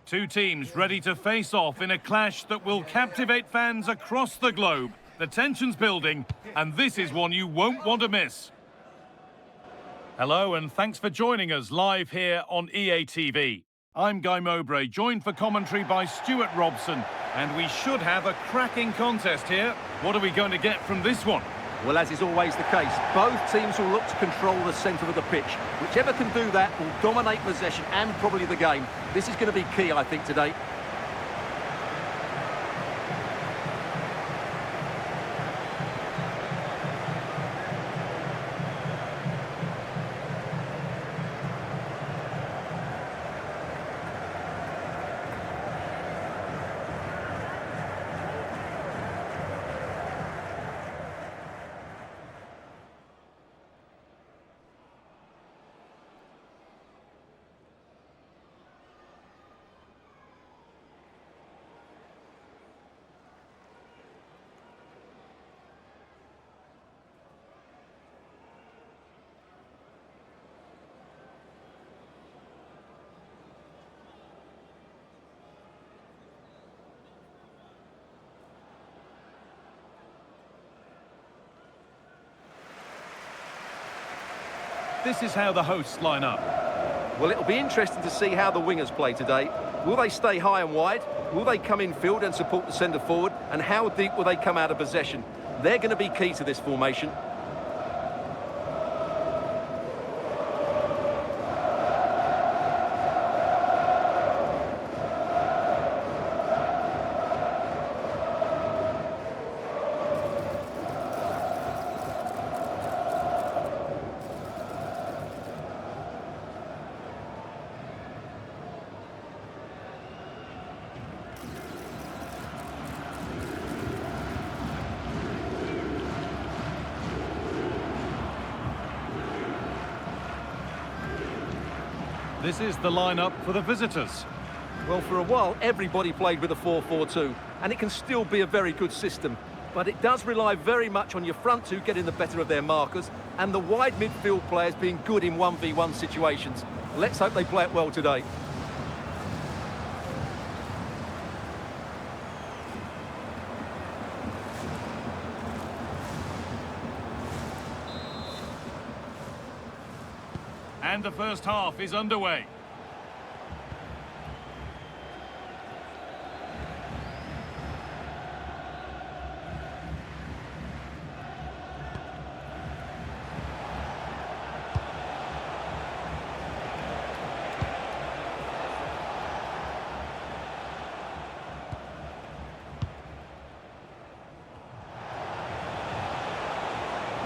Two teams ready to face off in a clash that will captivate fans across the globe. The tension's building, and this is one you won't want to miss. Hello, and thanks for joining us live here on EA TV. I'm Guy Mowbray, joined for commentary by Stuart Robson, and we should have a cracking contest here. What are we going to get from this one? Well, as is always the case, both teams will look to control the centre of the pitch. Whichever can do that will dominate possession and probably the game. This is going to be key, I think, today. This is how the hosts line up. Well, it'll be interesting to see how the wingers play today. Will they stay high and wide? Will they come in field and support the centre forward? And how deep will they come out of possession? They're going to be key to this formation. This is the lineup for the visitors. Well, for a while, everybody played with a 4-4-2, and it can still be a very good system. But it does rely very much on your front two getting the better of their markers, and the wide midfield players being good in 1v1 situations. Let's hope they play it well today. And the first half is underway.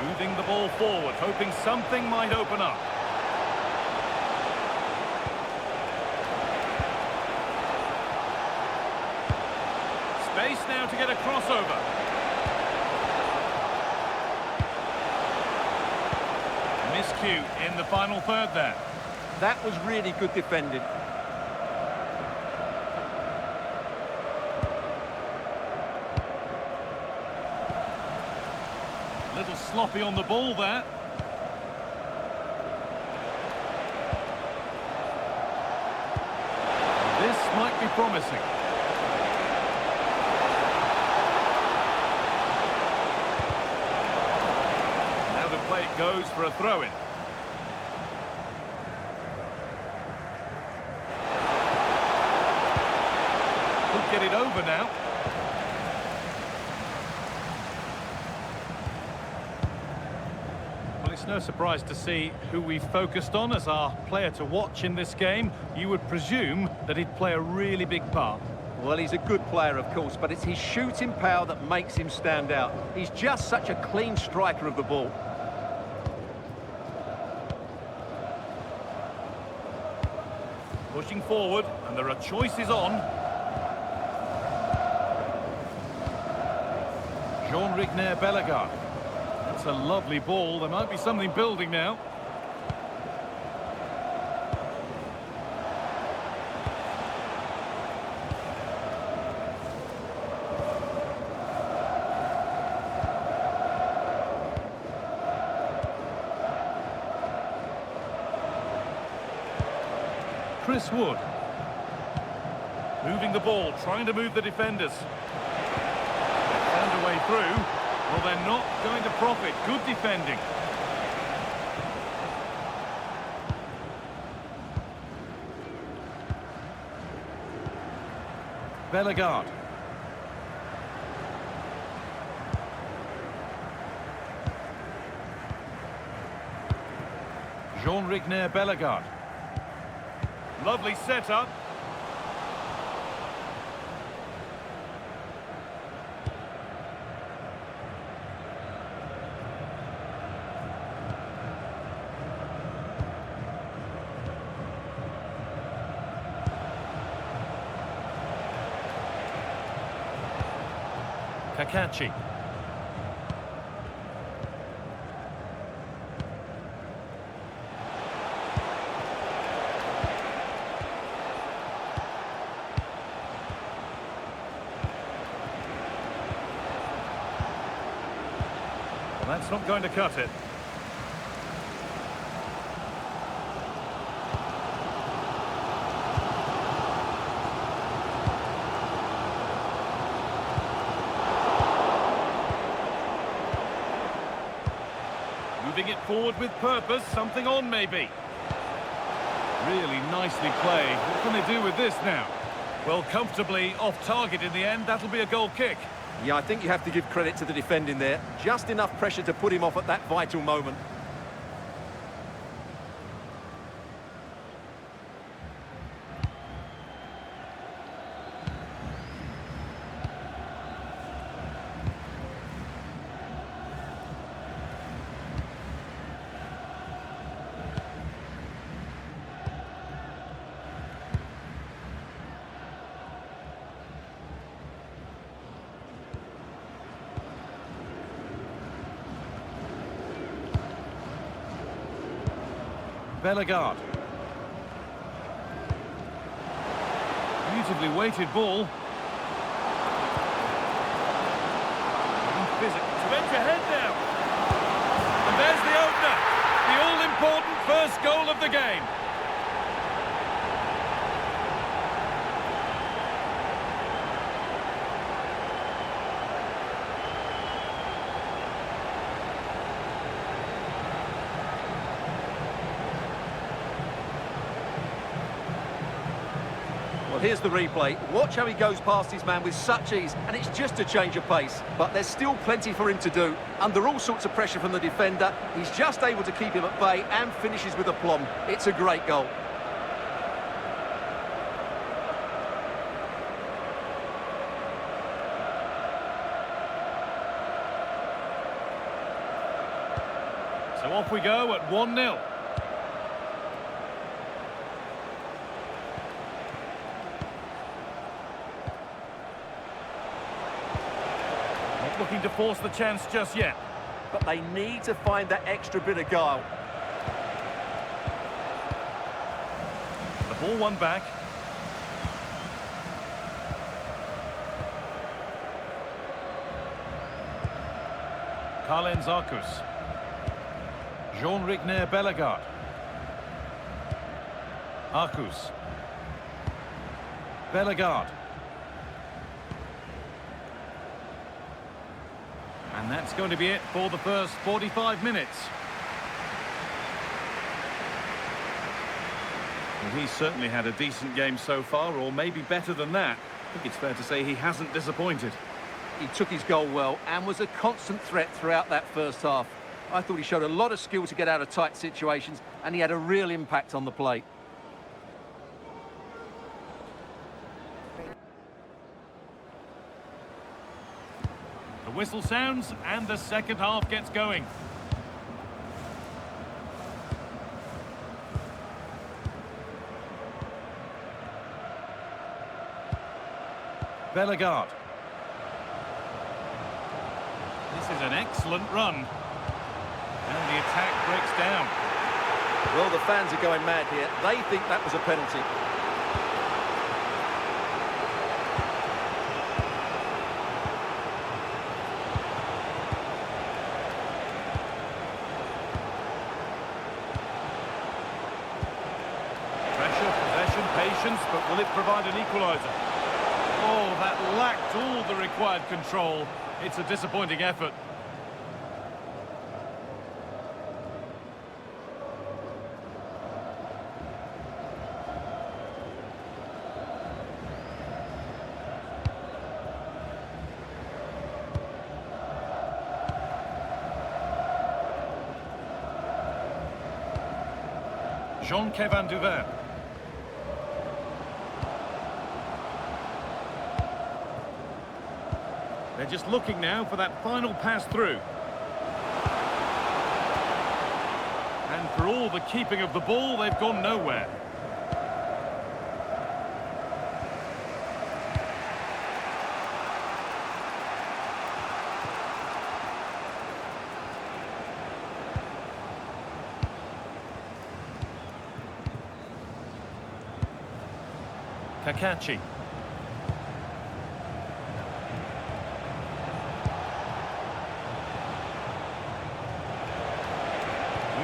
Moving the ball forward, hoping something might open up. Space now to get a crossover. Miscue in the final third there. That was really good defending. A little sloppy on the ball there. This might be promising. It goes for a throw-in. Could get it over now. Well, it's no surprise to see who we've focused on as our player to watch in this game. You would presume that he'd play a really big part. Well, he's a good player, of course, but it's his shooting power that makes him stand out. He's just such a clean striker of the ball. Pushing forward, and there are choices on. Jean-Rigner Bellegarde. That's a lovely ball. There might be something building now. Chris Wood. Moving the ball, trying to move the defenders. They've found a way through. Well, they're not going to profit. Good defending. Bellegarde. Jean-Rigner Bellegarde. Lovely setup. Kakachi. Well, that's not going to cut it. Moving it forward with purpose, something on maybe. Really nicely played. What can they do with this now? Well, comfortably off target in the end. That'll be a goal kick. Yeah, I think you have to give credit to the defending there. Just enough pressure to put him off at that vital moment. Bellegarde. Beautifully weighted ball. To edge ahead now. And there's the opener. The all-important first goal of the game. Well, here's the replay. Watch how he goes past his man with such ease, and it's just a change of pace. But there's still plenty for him to do. Under all sorts of pressure from the defender, he's just able to keep him at bay and finishes with aplomb. It's a great goal. So off we go at 1-0. Looking to force the chance just yet. But they need to find that extra bit of guile. The ball won back. Carlen Zarkus. Jean-Rigner Bellegarde. Arcus. Bellegarde. And that's going to be it for the first 45 minutes. Well, he's certainly had a decent game so far, or maybe better than that. I think it's fair to say he hasn't disappointed. He took his goal well and was a constant threat throughout that first half. I thought he showed a lot of skill to get out of tight situations, and he had a real impact on the play. The whistle sounds and the second half gets going. Bellegarde. This is an excellent run. And the attack breaks down. Well, the fans are going mad here. They think that was a penalty. Pressure, possession, patience, but Will it provide an equaliser? Oh, that lacked all the required control. It's a disappointing effort. Jean-Kevin Duvin. They're just looking now for that final pass through. And for all the keeping of the ball, they've gone nowhere. Kakachi.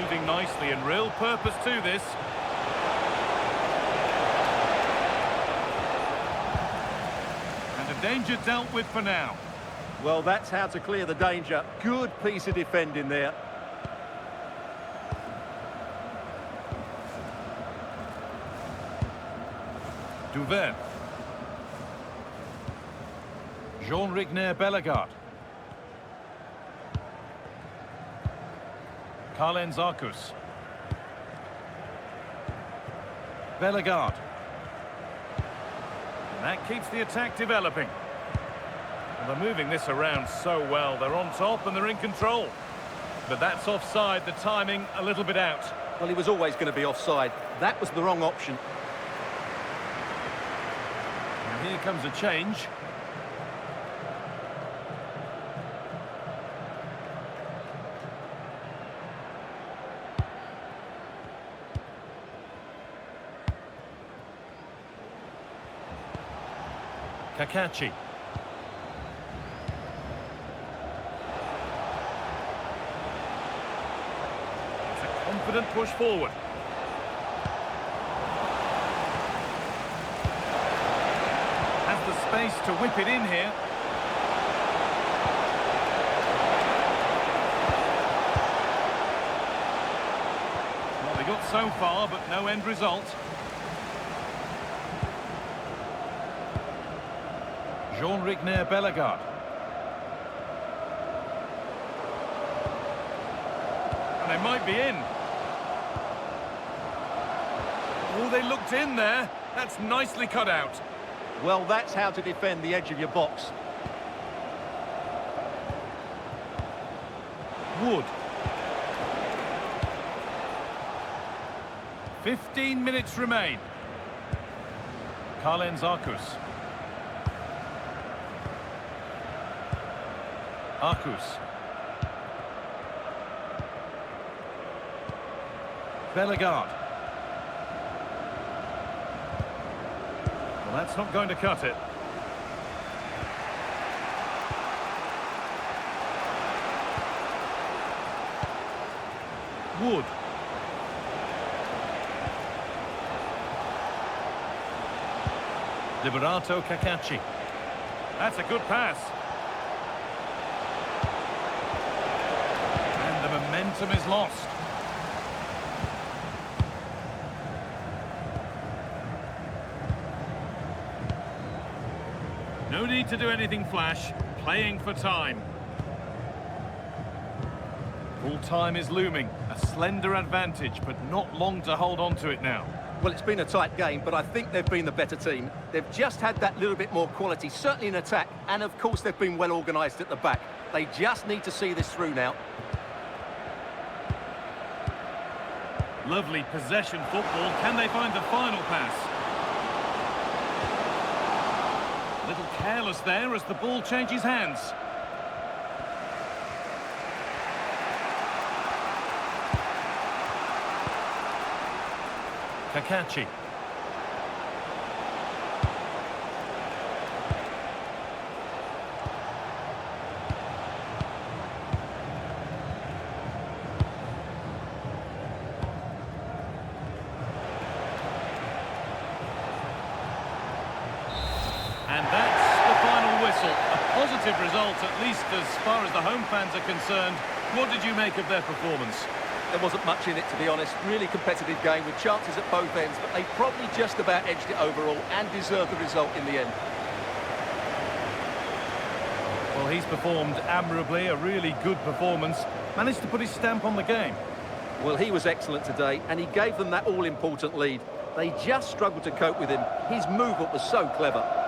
Moving nicely and real purpose to this. And a danger dealt with for now. Well, that's how to clear the danger. Good piece of defending there. Duvin. Jean-Rigner Bellegarde. Carlen Zarkus. Bellegarde. And that keeps the attack developing. And they're moving this around so well. They're on top and they're in control. But that's offside, the timing a little bit out. Well, he was always going to be offside. That was the wrong option. And here comes a change. Kakachi. It's a confident push forward. Has the space to whip it in here. Well, they got so far, but no end result. Jean-Rigner Bellegarde. And they might be in. Oh, they looked in there. That's nicely cut out. Well, that's how to defend the edge of your box. Wood. 15 minutes remain. Carlen Zarkus. Arkus. Bellegarde. Well, that's not going to cut it. Wood. Liberato Kakachi. That's a good pass. Momentum is lost. No need to do anything flash, playing for time. Full time is looming, a slender advantage, but not long to hold on to it now. Well, it's been a tight game, but I think they've been the better team. They've just had that little bit more quality, certainly in attack, and of course they've been well organised at the back. They just need to see this through now. Lovely possession football. Can they find the final pass? A little careless there as the ball changes hands. Kakachi. And that's the final whistle. A positive result, at least as far as the home fans are concerned. What did you make of their performance? There wasn't much in it, to be honest. Really competitive game with chances at both ends, but they probably just about edged it overall and deserved the result in the end. Well, he's performed admirably, a really good performance. Managed to put his stamp on the game. Well, he was excellent today, and he gave them that all-important lead. They just struggled to cope with him. His movement was so clever.